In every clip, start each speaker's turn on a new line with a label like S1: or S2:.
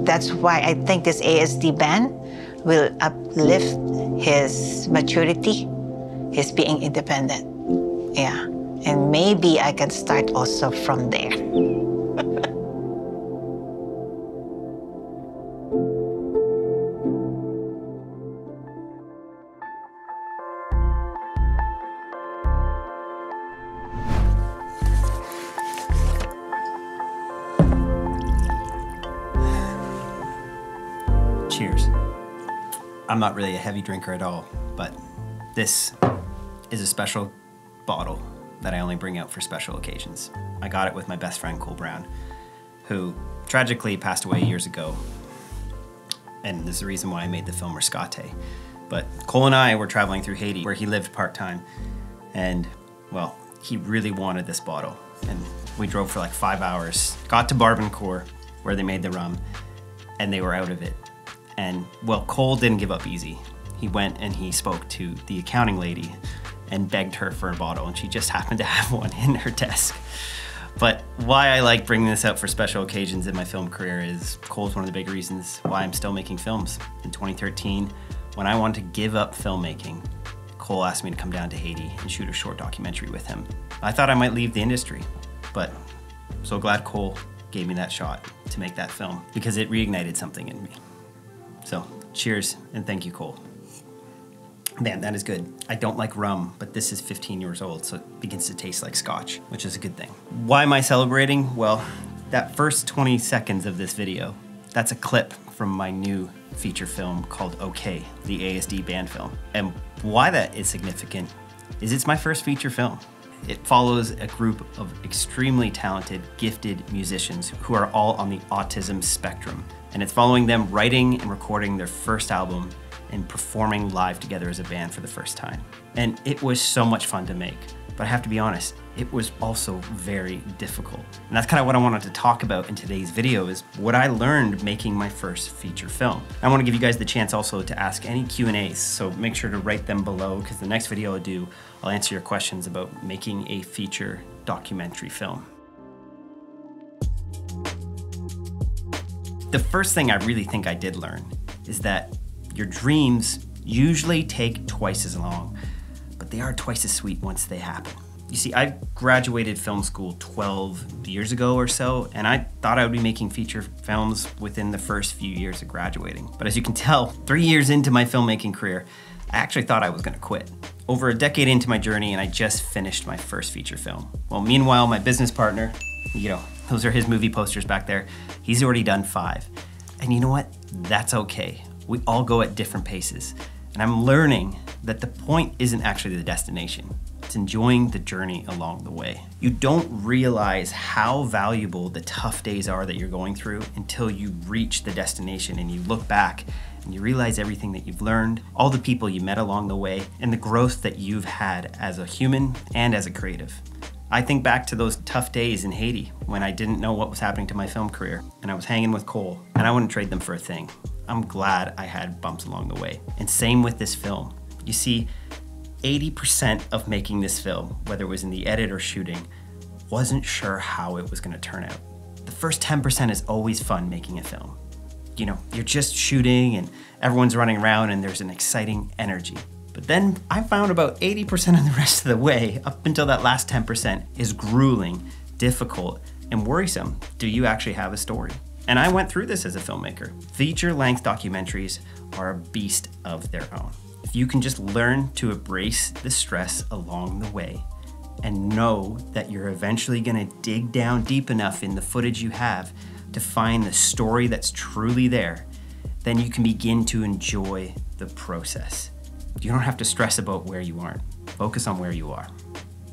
S1: That's why I think this ASD ban will uplift his maturity, his being independent. Yeah, and maybe I can start also from there.
S2: Cheers. I'm not really a heavy drinker at all, but this is a special bottle that I only bring out for special occasions. I got it with my best friend, Cole Brown, who tragically passed away years ago. And this is the reason why I made the film Rescate. But Cole and I were traveling through Haiti, where he lived part-time. And, well, he really wanted this bottle. And we drove for like 5 hours, got to Barbancourt, where they made the rum, and they were out of it. And, well, Cole didn't give up easy. He went and he spoke to the accounting lady and begged her for a bottle, and she just happened to have one in her desk. But why I like bringing this out for special occasions in my film career is Cole's one of the big reasons why I'm still making films. In 2013, when I wanted to give up filmmaking, Cole asked me to come down to Haiti and shoot a short documentary with him. I thought I might leave the industry, but I'm so glad Cole gave me that shot to make that film because it reignited something in me. So, cheers, and thank you, Cole. Man, that is good. I don't like rum, but this is 15 years old, so it begins to taste like scotch, which is a good thing. Why am I celebrating? Well, that first 20 seconds of this video, that's a clip from my new feature film called OK, the ASD band film. And why that is significant is it's my first feature film. It follows a group of extremely talented, gifted musicians who are all on the autism spectrum. And it's following them writing and recording their first album and performing live together as a band for the first time. And it was so much fun to make. But I have to be honest, it was also very difficult. And that's kind of what I wanted to talk about in today's video is what I learned making my first feature film. I want to give you guys the chance also to ask any Q&As, so make sure to write them below because the next video I do, I'll answer your questions about making a feature documentary film. The first thing I really think I did learn is that your dreams usually take twice as long, but they are twice as sweet once they happen. You see, I graduated film school 12 years ago or so, and I thought I would be making feature films within the first few years of graduating. But as you can tell, 3 years into my filmmaking career, I actually thought I was gonna quit. Over a decade into my journey, and I just finished my first feature film. Well, meanwhile, my business partner, those are his movie posters back there, he's already done 5. And you know what? That's okay. We all go at different paces. And I'm learning that the point isn't actually the destination. It's enjoying the journey along the way. You don't realize how valuable the tough days are that you're going through until you reach the destination and you look back and you realize everything that you've learned, all the people you met along the way, and the growth that you've had as a human and as a creative. I think back to those tough days in Haiti when I didn't know what was happening to my film career and I was hanging with Cole, and I wouldn't trade them for a thing. I'm glad I had bumps along the way. And same with this film. You see, 80% of making this film, whether it was in the edit or shooting, wasn't sure how it was gonna turn out. The first 10% is always fun making a film. You know, you're just shooting and everyone's running around and there's an exciting energy. But then I found about 80% of the rest of the way, up until that last 10%, is grueling, difficult, and worrisome. Do you actually have a story? And I went through this as a filmmaker. Feature-length documentaries are a beast of their own. If you can just learn to embrace the stress along the way and know that you're eventually gonna dig down deep enough in the footage you have to find the story that's truly there, then you can begin to enjoy the process. You don't have to stress about where you aren't. Focus on where you are.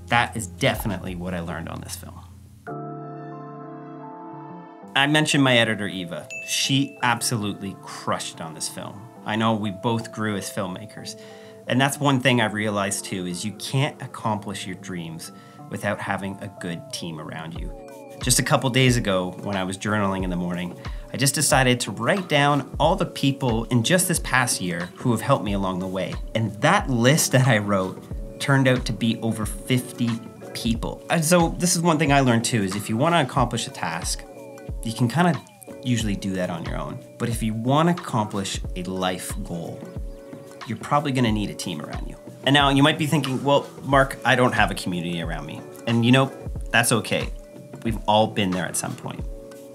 S2: That is definitely what I learned on this film. I mentioned my editor, Eva. She absolutely crushed on this film. I know we both grew as filmmakers. And that's one thing I've realized too, is you can't accomplish your dreams without having a good team around you. Just a couple days ago, when I was journaling in the morning, I just decided to write down all the people in just this past year who have helped me along the way. And that list that I wrote turned out to be over 50 people. And so this is one thing I learned too, is if you want to accomplish a task, you usually do that on your own. But if you want to accomplish a life goal, you're probably going to need a team around you. And now you might be thinking, well, Mark, I don't have a community around me. And you know, that's okay. We've all been there at some point.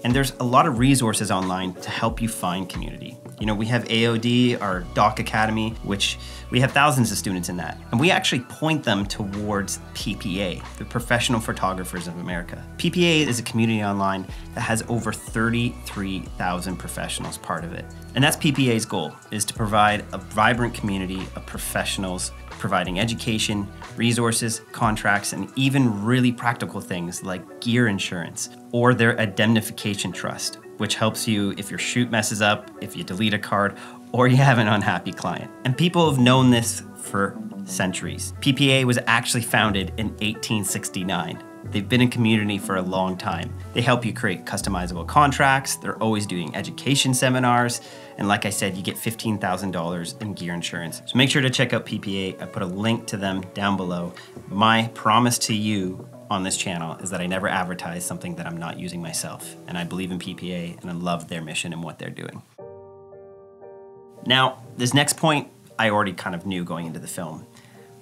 S2: And there's a lot of resources online to help you find community. You know, we have AOD, our Doc Academy, which we have thousands of students in that. And we actually point them towards PPA, the Professional Photographers of America. PPA is a community online that has over 33,000 professionals part of it. And that's PPA's goal, is to provide a vibrant community of professionals providing education, resources, contracts, and even really practical things like gear insurance or their indemnification trust, which helps you if your shoot messes up, if you delete a card, or you have an unhappy client. And people have known this for centuries. PPA was actually founded in 1869. They've been in community for a long time. They help you create customizable contracts. They're always doing education seminars. And like I said, you get $15,000 in gear insurance. So make sure to check out PPA. I put a link to them down below. My promise to you on this channel is that I never advertise something that I'm not using myself. And I believe in PPA and I love their mission and what they're doing. Now, this next point, I already kind of knew going into the film,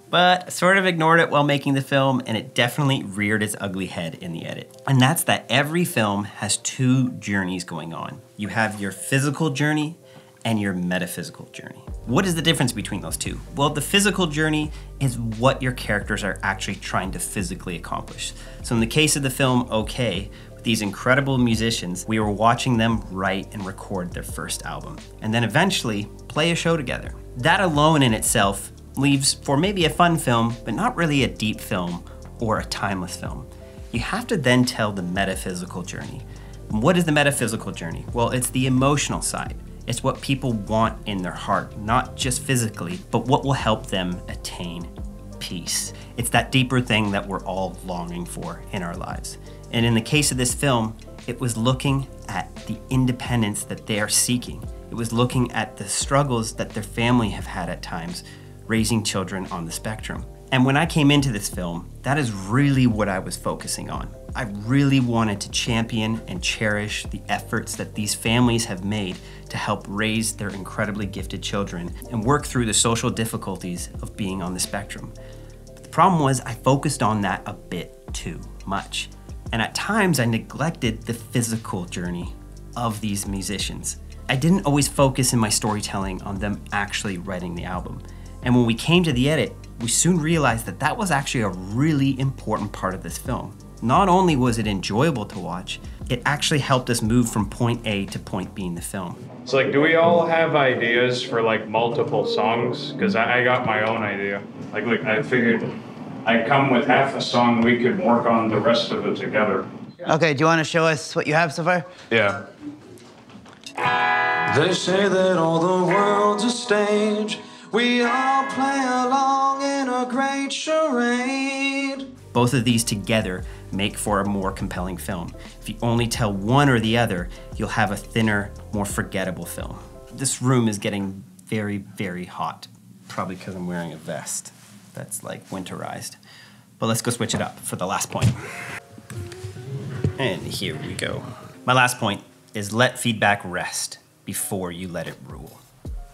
S2: but I sort of ignored it while making the film, and it definitely reared its ugly head in the edit. And that's that every film has two journeys going on. You have your physical journey and your metaphysical journey. What is the difference between those two? Well, the physical journey is what your characters are actually trying to physically accomplish. So in the case of the film OK, with these incredible musicians, we were watching them write and record their first album, and then eventually play a show together. That alone in itself leaves for maybe a fun film, but not really a deep film or a timeless film. You have to then tell the metaphysical journey. And what is the metaphysical journey? Well, it's the emotional side. It's what people want in their heart, not just physically, but what will help them attain peace. It's that deeper thing that we're all longing for in our lives. And in the case of this film, it was looking at the independence that they are seeking. It was looking at the struggles that their family have had at times, raising children on the spectrum. And when I came into this film, that is really what I was focusing on. I really wanted to champion and cherish the efforts that these families have made to help raise their incredibly gifted children and work through the social difficulties of being on the spectrum. But the problem was I focused on that a bit too much. And at times I neglected the physical journey of these musicians. I didn't always focus in my storytelling on them actually writing the album. And when we came to the edit, we soon realized that that was actually a really important part of this film. Not only was it enjoyable to watch, it actually helped us move from point A to point B in the film.
S3: So like, do we all have ideas for like multiple songs? Because I got my own idea. Like I figured I'd come with half a song, we could work on the rest of it together.
S4: Okay, do you want to show us what you have so far?
S3: Yeah.
S5: They say that all the world's a stage. We all play along in a great charade.
S2: Both of these together make for a more compelling film. If you only tell one or the other, you'll have a thinner, more forgettable film. This room is getting very, very hot. Probably because I'm wearing a vest that's like winterized. But let's go switch it up for the last point. And here we go. My last point is let feedback rest before you let it rule.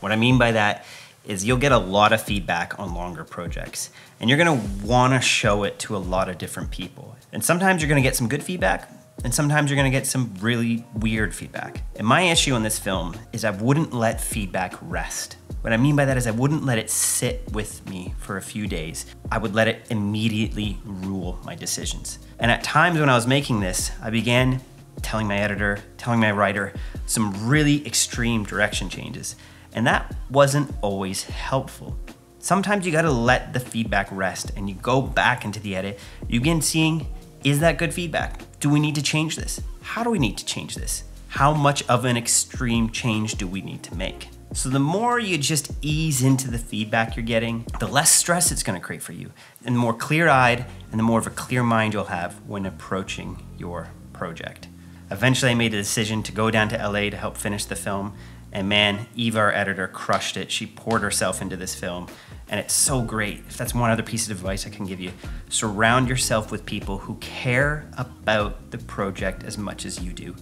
S2: What I mean by that is you'll get a lot of feedback on longer projects, and you're gonna wanna show it to a lot of different people. And sometimes you're gonna get some good feedback, and sometimes you're gonna get some really weird feedback. And my issue on this film is I wouldn't let feedback rest. What I mean by that is I wouldn't let it sit with me for a few days. I would let it immediately rule my decisions. And at times when I was making this, I began telling my editor, telling my writer, some really extreme direction changes. And that wasn't always helpful. Sometimes you gotta let the feedback rest and you go back into the edit. You begin seeing, is that good feedback? Do we need to change this? How do we need to change this? How much of an extreme change do we need to make? So the more you just ease into the feedback you're getting, the less stress it's gonna create for you, and the more clear-eyed and the more of a clear mind you'll have when approaching your project. Eventually I made a decision to go down to LA to help finish the film. And man, Eva, our editor, crushed it. She poured herself into this film, and it's so great. If that's one other piece of advice I can give you, surround yourself with people who care about the project as much as you do.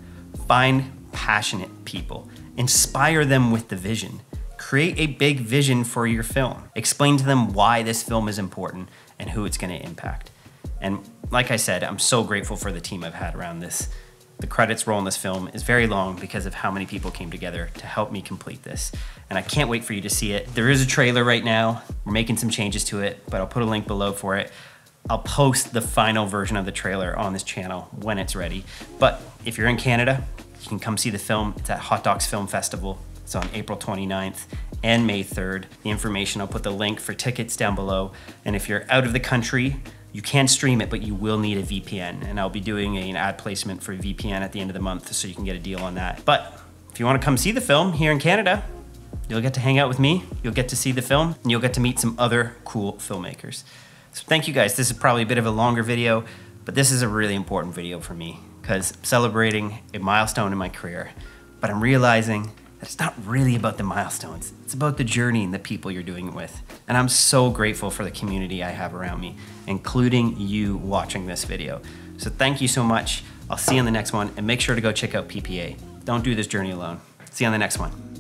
S2: Find passionate people. Inspire them with the vision. Create a big vision for your film. Explain to them why this film is important and who it's gonna impact. And like I said, I'm so grateful for the team I've had around this. The credits roll in this film is very long because of how many people came together to help me complete this. And I can't wait for you to see it. There is a trailer right now. We're making some changes to it, but I'll put a link below for it. I'll post the final version of the trailer on this channel when it's ready. But if you're in Canada, you can come see the film. It's at Hot Docs Film Festival. It's on April 29th and May 3rd. The information, I'll put the link for tickets down below. And if you're out of the country, you can stream it, but you will need a VPN. And I'll be doing an ad placement for VPN at the end of the month so you can get a deal on that. But if you wanna come see the film here in Canada, you'll get to hang out with me, you'll get to see the film, and you'll get to meet some other cool filmmakers. So thank you guys. This is probably a bit of a longer video, but this is a really important video for me because I'm celebrating a milestone in my career, but I'm realizing that it's not really about the milestones. It's about the journey and the people you're doing it with. And I'm so grateful for the community I have around me, including you watching this video. So thank you so much. I'll see you on the next one, and make sure to go check out PPA. Don't do this journey alone. See you on the next one.